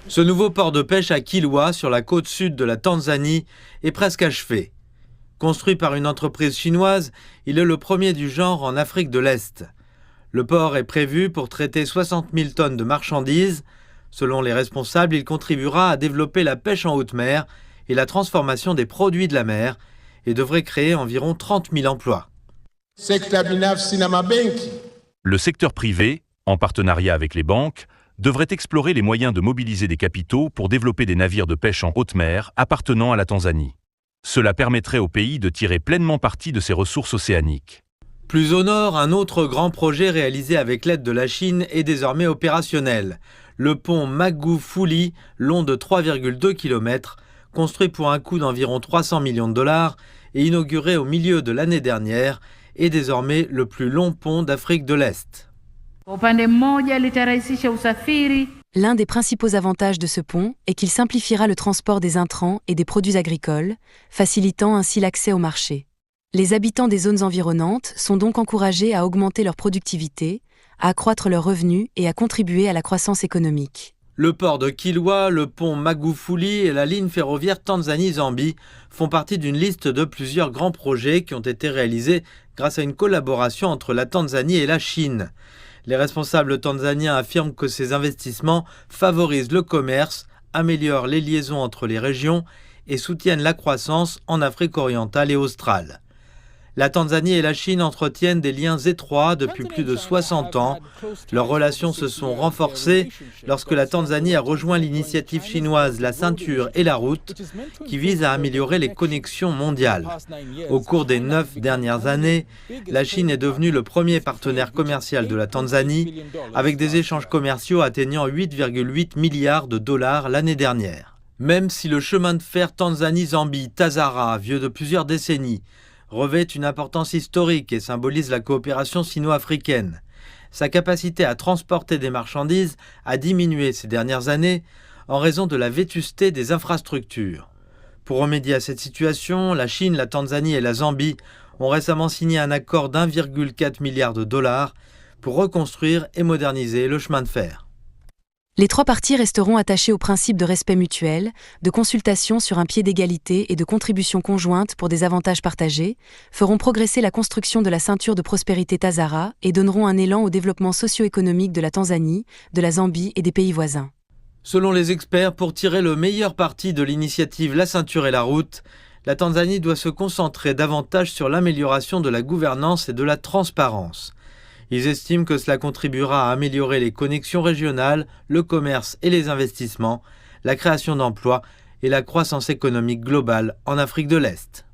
Ce nouveau port de pêche à Kilwa, sur la côte sud de la Tanzanie, est presque achevé. Construit par une entreprise chinoise, il est le premier du genre en Afrique de l'Est. Le port est prévu pour traiter 60 000 tonnes de marchandises. Selon les responsables, il contribuera à développer la pêche en haute mer et la transformation des produits de la mer et devrait créer environ 30 000 emplois. Le secteur privé, en partenariat avec les banques, devrait explorer les moyens de mobiliser des capitaux pour développer des navires de pêche en haute mer appartenant à la Tanzanie. Cela permettrait au pays de tirer pleinement parti de ses ressources océaniques. Plus au nord, un autre grand projet réalisé avec l'aide de la Chine est désormais opérationnel. Le pont Magufuli, long de 3,2 km, construit pour un coût d'environ 300 millions de dollars et inauguré au milieu de l'année dernière, est désormais le plus long pont d'Afrique de l'Est. L'un des principaux avantages de ce pont est qu'il simplifiera le transport des intrants et des produits agricoles, facilitant ainsi l'accès au marché. Les habitants des zones environnantes sont donc encouragés à augmenter leur productivité, à accroître leurs revenus et à contribuer à la croissance économique. Le port de Kilwa, le pont Magufuli et la ligne ferroviaire Tanzanie-Zambie font partie d'une liste de plusieurs grands projets qui ont été réalisés grâce à une collaboration entre la Tanzanie et la Chine. Les responsables tanzaniens affirment que ces investissements favorisent le commerce, améliorent les liaisons entre les régions et soutiennent la croissance en Afrique orientale et australe. La Tanzanie et la Chine entretiennent des liens étroits depuis plus de 60 ans. Leurs relations se sont renforcées lorsque la Tanzanie a rejoint l'initiative chinoise La Ceinture et la Route, qui vise à améliorer les connexions mondiales. Au cours des 9 dernières années, la Chine est devenue le premier partenaire commercial de la Tanzanie, avec des échanges commerciaux atteignant 8,8 milliards de dollars l'année dernière. Même si le chemin de fer Tanzanie-Zambie-Tazara, vieux de plusieurs décennies, revêt une importance historique et symbolise la coopération sino-africaine. Sa capacité à transporter des marchandises a diminué ces dernières années en raison de la vétusté des infrastructures. Pour remédier à cette situation, la Chine, la Tanzanie et la Zambie ont récemment signé un accord d'1,4 milliard de dollars pour reconstruire et moderniser le chemin de fer. Les trois parties resteront attachées au principe de respect mutuel, de consultation sur un pied d'égalité et de contribution conjointe pour des avantages partagés, feront progresser la construction de la ceinture de prospérité Tazara et donneront un élan au développement socio-économique de la Tanzanie, de la Zambie et des pays voisins. Selon les experts, pour tirer le meilleur parti de l'initiative La Ceinture et la Route, la Tanzanie doit se concentrer davantage sur l'amélioration de la gouvernance et de la transparence. Ils estiment que cela contribuera à améliorer les connexions régionales, le commerce et les investissements, la création d'emplois et la croissance économique globale en Afrique de l'Est.